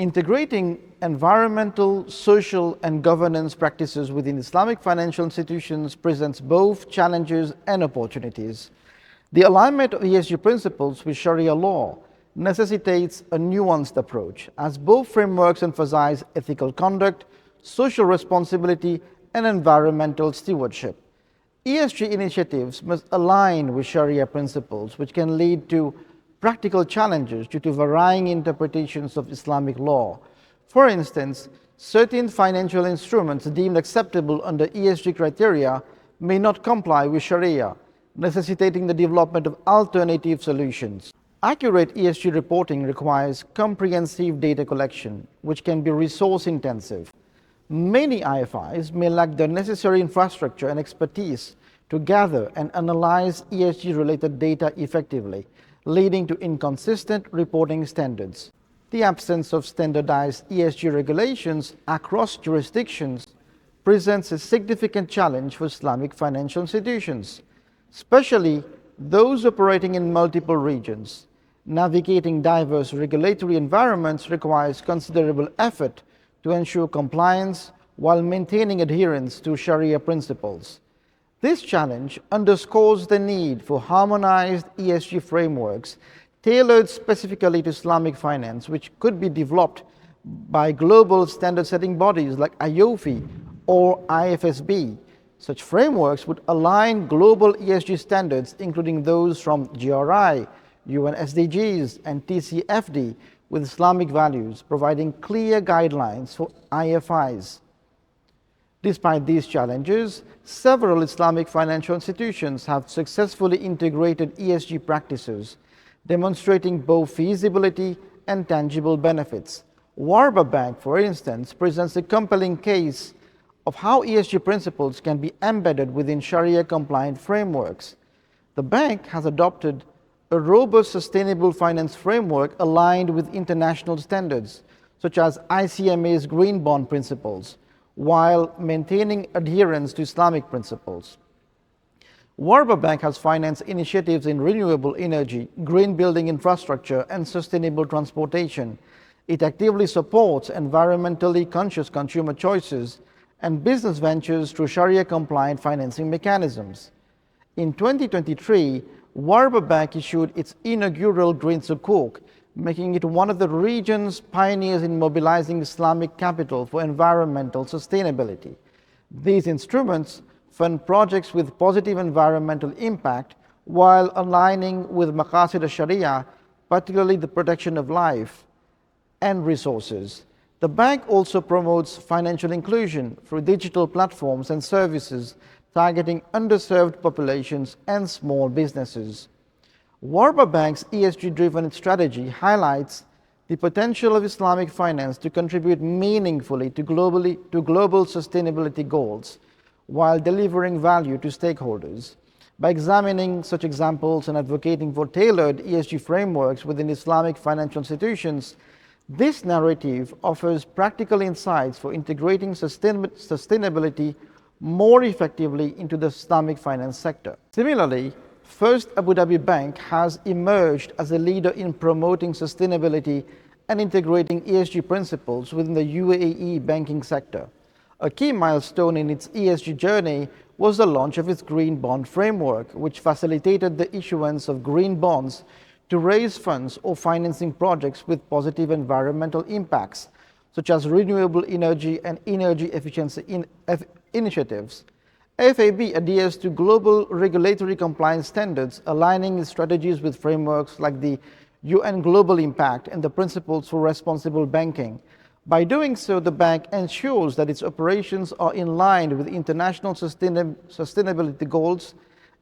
Integrating environmental, social, and governance practices within Islamic financial institutions presents both challenges and opportunities. The alignment of ESG principles with Sharia law necessitates a nuanced approach, as both frameworks emphasize ethical conduct, social responsibility, and environmental stewardship. ESG initiatives must align with Sharia principles, which can lead to practical challenges due to varying interpretations of Islamic law. For instance, certain financial instruments deemed acceptable under ESG criteria may not comply with Sharia, necessitating the development of alternative solutions. Accurate ESG reporting requires comprehensive data collection, which can be resource intensive. Many IFIs may lack the necessary infrastructure and expertise to gather and analyze ESG-related data effectively, leading to inconsistent reporting standards. The absence of standardized ESG regulations across jurisdictions presents a significant challenge for Islamic financial institutions, especially those operating in multiple regions. Navigating diverse regulatory environments requires considerable effort to ensure compliance while maintaining adherence to Sharia principles. This challenge underscores the need for harmonized ESG frameworks tailored specifically to Islamic finance, which could be developed by global standard-setting bodies like IOFI or IFSB. Such frameworks would align global ESG standards, including those from GRI, UN SDGs, and TCFD, with Islamic values, providing clear guidelines for IFIs. Despite these challenges, several Islamic financial institutions have successfully integrated ESG practices, demonstrating both feasibility and tangible benefits. Warburg Bank, for instance, presents a compelling case of how ESG principles can be embedded within Sharia-compliant frameworks. The bank has adopted a robust sustainable finance framework aligned with international standards, such as ICMA's green bond principles, while maintaining adherence to Islamic principles. Warburg Bank has financed initiatives in renewable energy, green building infrastructure, and sustainable transportation. It actively supports environmentally conscious consumer choices and business ventures through Sharia-compliant financing mechanisms. In 2023, Warburg Bank issued its inaugural Green Sukuk, making it one of the region's pioneers in mobilizing Islamic capital for environmental sustainability. These instruments fund projects with positive environmental impact while aligning with Maqasid al-Sharia, particularly the protection of life and resources. The bank also promotes financial inclusion through digital platforms and services targeting underserved populations and small businesses. Warburg Bank's ESG-driven strategy highlights the potential of Islamic finance to contribute meaningfully to global sustainability goals while delivering value to stakeholders. By examining such examples and advocating for tailored ESG frameworks within Islamic financial institutions, this narrative offers practical insights for integrating sustainability more effectively into the Islamic finance sector. Similarly, First Abu Dhabi Bank has emerged as a leader in promoting sustainability and integrating ESG principles within the UAE banking sector. A key milestone in its ESG journey was the launch of its Green Bond Framework, which facilitated the issuance of green bonds to raise funds or financing projects with positive environmental impacts, such as renewable energy and energy efficiency initiatives. FAB adheres to global regulatory compliance standards, aligning its strategies with frameworks like the UN Global Impact and the Principles for Responsible Banking. By doing so, the bank ensures that its operations are in line with international sustainability goals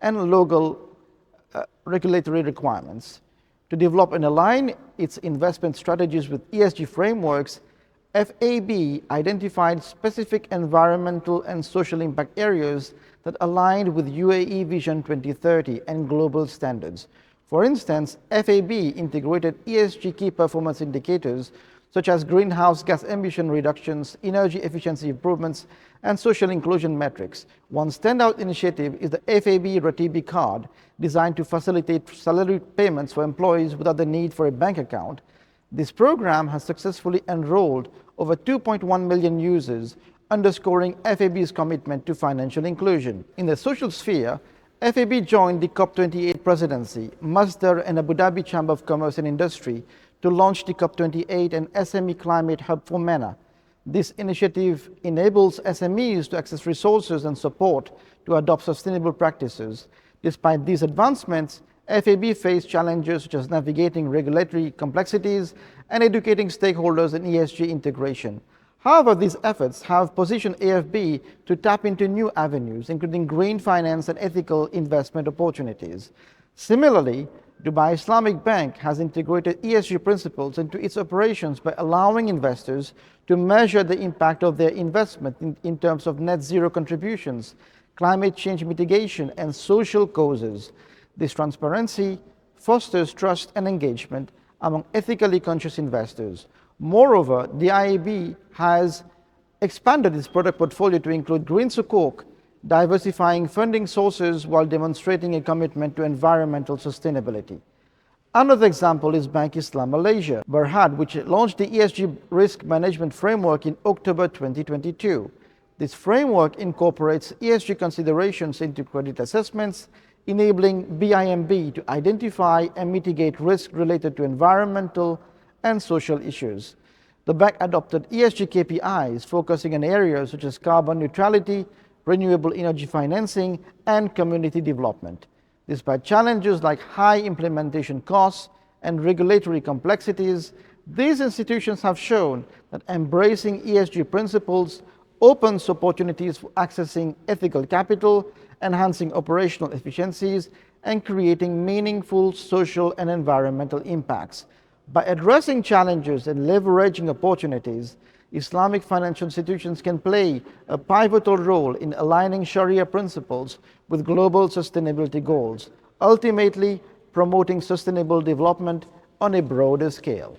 and local regulatory requirements. To develop and align its investment strategies with ESG frameworks, FAB identified specific environmental and social impact areas that aligned with UAE Vision 2030 and global standards. For instance, FAB integrated ESG key performance indicators such as greenhouse gas emission reductions, energy efficiency improvements, and social inclusion metrics. One standout initiative is the FAB Ratibi card, designed to facilitate salary payments for employees without the need for a bank account. This program has successfully enrolled over 2.1 million users, underscoring FAB's commitment to financial inclusion. In the social sphere, FAB joined the COP28 presidency, Masdar and Abu Dhabi Chamber of Commerce and Industry to launch the COP28 and SME Climate Hub for MENA. This initiative enables SMEs to access resources and support to adopt sustainable practices. Despite these advancements, FAB faced challenges such as navigating regulatory complexities and educating stakeholders in ESG integration. However, these efforts have positioned AFB to tap into new avenues, including green finance and ethical investment opportunities. Similarly, Dubai Islamic Bank has integrated ESG principles into its operations by allowing investors to measure the impact of their investment in terms of net zero contributions, climate change mitigation, and social causes. This transparency fosters trust and engagement among ethically conscious investors. Moreover, the IAB has expanded its product portfolio to include green sukuk, diversifying funding sources while demonstrating a commitment to environmental sustainability. Another example is Bank Islam Malaysia, Berhad, which launched the ESG risk management framework in October 2022. This framework incorporates ESG considerations into credit assessments, enabling BIMB to identify and mitigate risk related to environmental and social issues. The bank adopted ESG KPIs focusing on areas such as carbon neutrality, renewable energy financing, and community development. Despite challenges like high implementation costs and regulatory complexities, these institutions have shown that embracing ESG principles opens opportunities for accessing ethical capital, enhancing operational efficiencies, and creating meaningful social and environmental impacts. By addressing challenges and leveraging opportunities, Islamic financial institutions can play a pivotal role in aligning Shariah principles with global sustainability goals, ultimately promoting sustainable development on a broader scale.